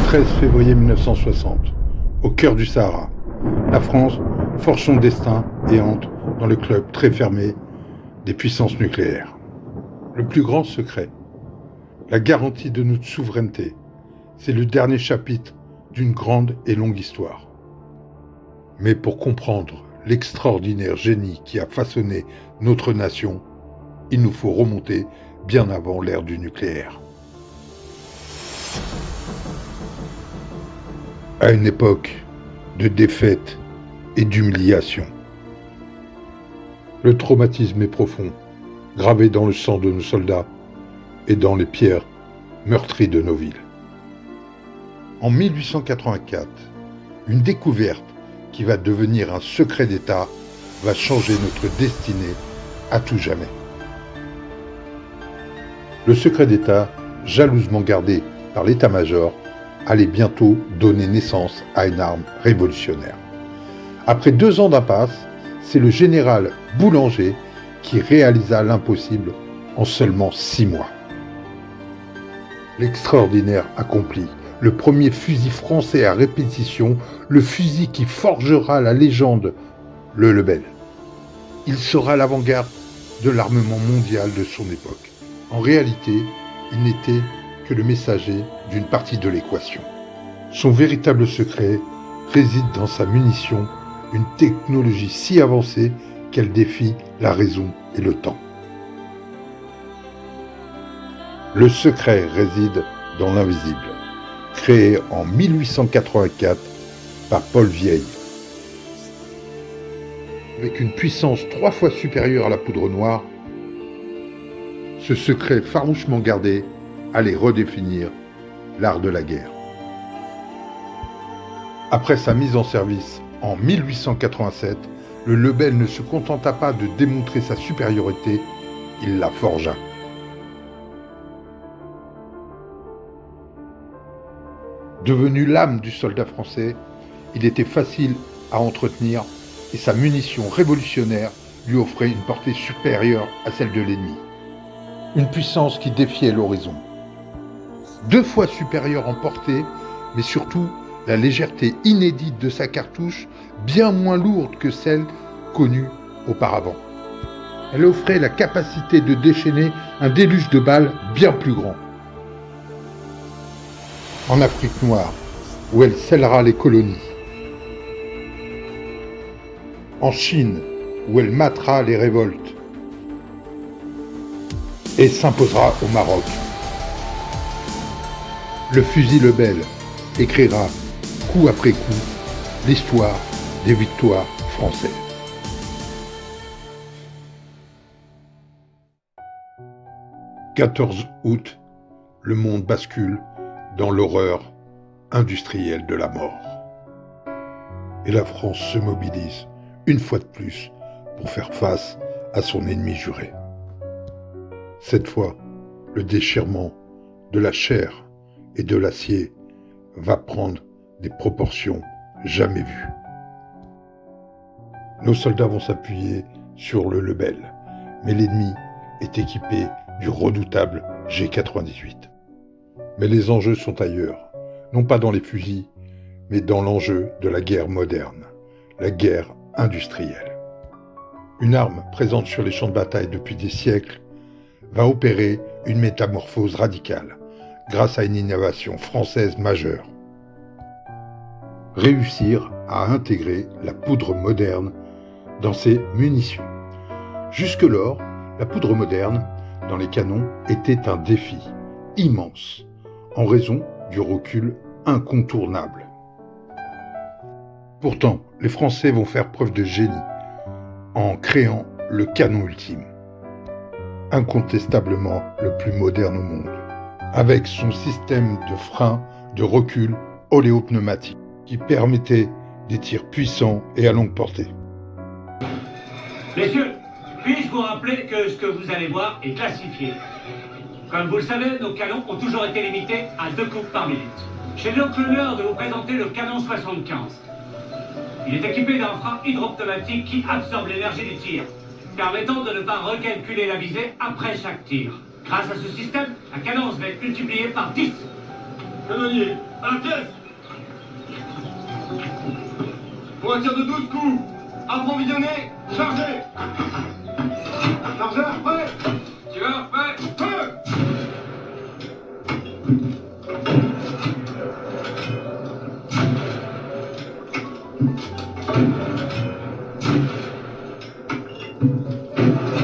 13 février 1960, au cœur du Sahara, la France forge son destin et entre dans le club très fermé des puissances nucléaires. Le plus grand secret, la garantie de notre souveraineté, c'est le dernier chapitre d'une grande et longue histoire. Mais pour comprendre l'extraordinaire génie qui a façonné notre nation, il nous faut remonter bien avant l'ère du nucléaire. À une époque de défaite et d'humiliation. Le traumatisme est profond, gravé dans le sang de nos soldats et dans les pierres meurtries de nos villes. En 1884, une découverte qui va devenir un secret d'État va changer notre destinée à tout jamais. Le secret d'État, jalousement gardé par l'état-major, allait bientôt donner naissance à une arme révolutionnaire. Après 2 ans d'impasse, c'est le général Boulanger qui réalisa l'impossible en seulement 6 mois. L'extraordinaire accompli, le premier fusil français à répétition, le fusil qui forgera la légende, le Lebel. Il sera l'avant-garde de l'armement mondial de son époque. En réalité, il n'était que le messager d'une partie de l'équation. Son véritable secret réside dans sa munition, une technologie si avancée qu'elle défie la raison et le temps. Le secret réside dans l'invisible, créé en 1884 par Paul Vieille. Avec une puissance 3 fois supérieure à la poudre noire, ce secret farouchement gardé allait redéfinir l'art de la guerre. Après sa mise en service en 1887, le Lebel ne se contenta pas de démontrer sa supériorité, il la forgea. Devenu l'âme du soldat français, il était facile à entretenir et sa munition révolutionnaire lui offrait une portée supérieure à celle de l'ennemi. Une puissance qui défiait l'horizon. 2 fois supérieure en portée, mais surtout la légèreté inédite de sa cartouche, bien moins lourde que celle connue auparavant. Elle offrait la capacité de déchaîner un déluge de balles bien plus grand. En Afrique noire, où elle scellera les colonies. En Chine, où elle matera les révoltes. Et s'imposera au Maroc. Le fusil Lebel écrira, coup après coup, l'histoire des victoires françaises. « 14 août, le monde bascule dans l'horreur industrielle de la mort. Et la France se mobilise, une fois de plus, pour faire face à son ennemi juré. Cette fois, le déchirement de la chair et de l'acier va prendre des proportions jamais vues. Nos soldats vont s'appuyer sur le Lebel, mais l'ennemi est équipé du redoutable G98. Mais les enjeux sont ailleurs, non pas dans les fusils, mais dans l'enjeu de la guerre moderne, la guerre industrielle. Une arme présente sur les champs de bataille depuis des siècles va opérer une métamorphose radicale grâce à une innovation française majeure. Réussir à intégrer la poudre moderne dans ses munitions. Jusque-lors, la poudre moderne dans les canons était un défi immense en raison du recul incontournable. Pourtant, les Français vont faire preuve de génie en créant le canon ultime, incontestablement le plus moderne au monde, avec son système de frein de recul oléopneumatique qui permettait des tirs puissants et à longue portée. Messieurs, puis-je vous rappeler que ce que vous allez voir est classifié. Comme vous le savez, nos canons ont toujours été limités à 2 coups par minute. J'ai donc l'honneur de vous présenter le canon 75. Il est équipé d'un frein hydropneumatique qui absorbe l'énergie du tir, permettant de ne pas recalculer la visée après chaque tir. Grâce à ce système, la cadence va être multipliée par 10. Canonnier, À la pièce. Pour un tir de 12 coups. Approvisionné. Chargé. Chargeur prêt. Tireur prêt. Feu.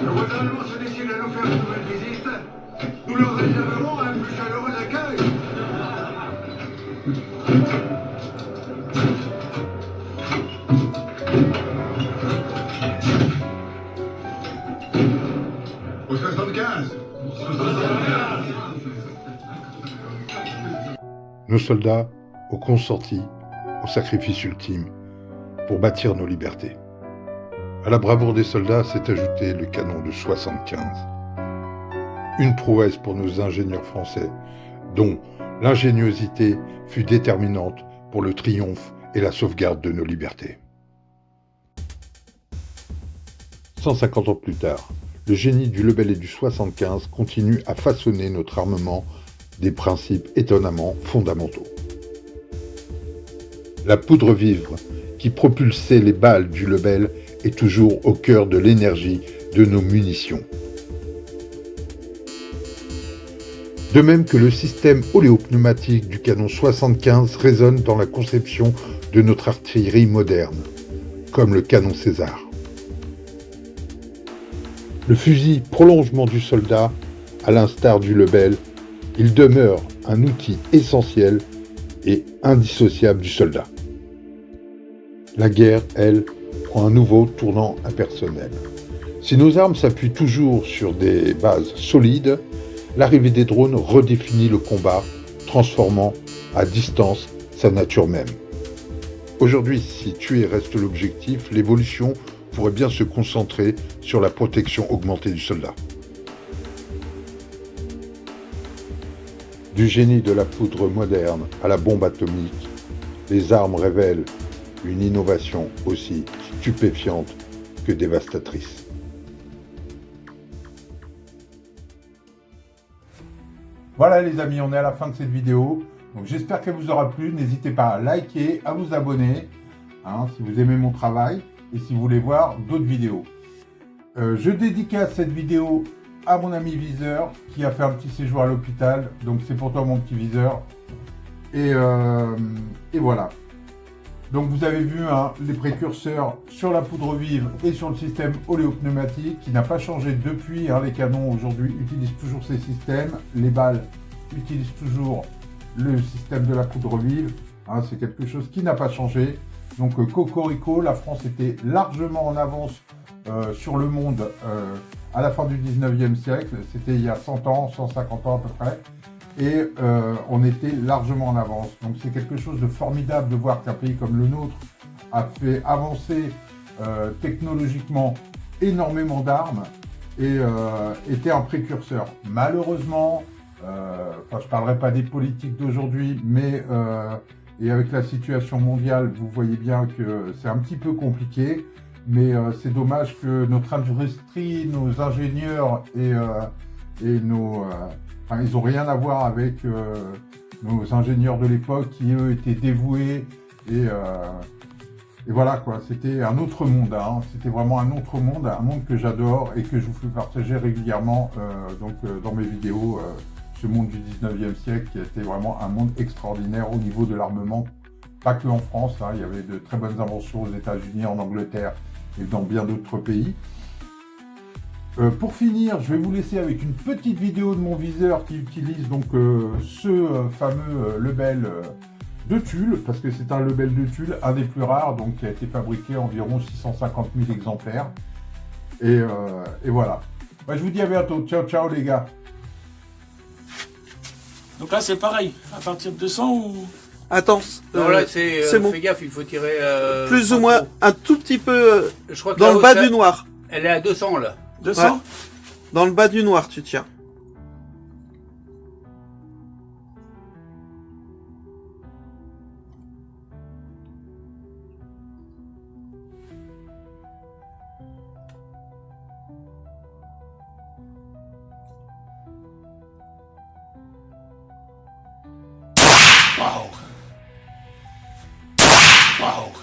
Le voisin allemand se décide à nous faire une nouvelle visite. Nous leur réserverons un plus chaleureux accueil. Au 75. Nos soldats ont consenti au sacrifice ultime pour bâtir nos libertés. À la bravoure des soldats s'est ajouté le canon de 75. Une prouesse pour nos ingénieurs français, dont l'ingéniosité fut déterminante pour le triomphe et la sauvegarde de nos libertés. 150 ans plus tard, le génie du Lebel et du 75 continue à façonner notre armement des principes étonnamment fondamentaux. La poudre vive qui propulsait les balles du Lebel est toujours au cœur de l'énergie de nos munitions. De même que le système oléopneumatique du canon 75 résonne dans la conception de notre artillerie moderne, comme le canon César. Le fusil prolongement du soldat, à l'instar du Lebel, il demeure un outil essentiel et indissociable du soldat. La guerre, elle, prend un nouveau tournant impersonnel. Si nos armes s'appuient toujours sur des bases solides, l'arrivée des drones redéfinit le combat, transformant à distance sa nature même. Aujourd'hui, si tuer reste l'objectif, l'évolution pourrait bien se concentrer sur la protection augmentée du soldat. Du génie de la poudre moderne à la bombe atomique, les armes révèlent une innovation aussi stupéfiante que dévastatrice. Voilà les amis, on est à la fin de cette vidéo. Donc j'espère qu'elle vous aura plu. N'hésitez pas à liker, à vous abonner, si vous aimez mon travail et si vous voulez voir d'autres vidéos. Je dédicace cette vidéo à mon ami Viseur qui a fait un petit séjour à l'hôpital. Donc c'est pour toi mon petit Viseur. Et voilà. Donc vous avez vu les précurseurs sur la poudre vive et sur le système oléopneumatique qui n'a pas changé depuis. Les canons aujourd'hui utilisent toujours ces systèmes. Les balles utilisent toujours le système de la poudre vive. C'est quelque chose qui n'a pas changé. Donc cocorico, la France était largement en avance sur le monde à la fin du 19e siècle. C'était il y a 100 ans, 150 ans à peu près. Et on était largement en avance. Donc c'est quelque chose de formidable de voir qu'un pays comme le nôtre a fait avancer technologiquement énormément d'armes et était un précurseur. Malheureusement, je ne parlerai pas des politiques d'aujourd'hui, mais et avec la situation mondiale, vous voyez bien que c'est un petit peu compliqué. Mais c'est dommage que notre industrie, nos ingénieurs et nos... ils n'ont rien à voir avec nos ingénieurs de l'époque qui, eux, étaient dévoués. Et voilà, quoi. C'était un autre monde. C'était vraiment un autre monde, un monde que j'adore et que je vous fais partager régulièrement dans mes vidéos. Ce monde du 19e siècle qui était vraiment un monde extraordinaire au niveau de l'armement. Pas que en France, il y avait de très bonnes inventions aux États-Unis, en Angleterre et dans bien d'autres pays. Pour finir, je vais vous laisser avec une petite vidéo de mon viseur qui utilise donc ce fameux Lebel de Tulle, parce que c'est un Lebel de Tulle, un des plus rares, donc qui a été fabriqué environ 650 000 exemplaires. Et voilà. Je vous dis à bientôt. Ciao, ciao les gars. Donc là c'est pareil, à partir de 200 ou... Attends, non, là c'est bon. Fais gaffe, il faut tirer... plus ou moins trop. un tout petit peu Je crois que dans le bas du noir. Elle est à 200 là. 200 Ouais. Dans le bas du noir, tu tiens. Waouh. Waouh.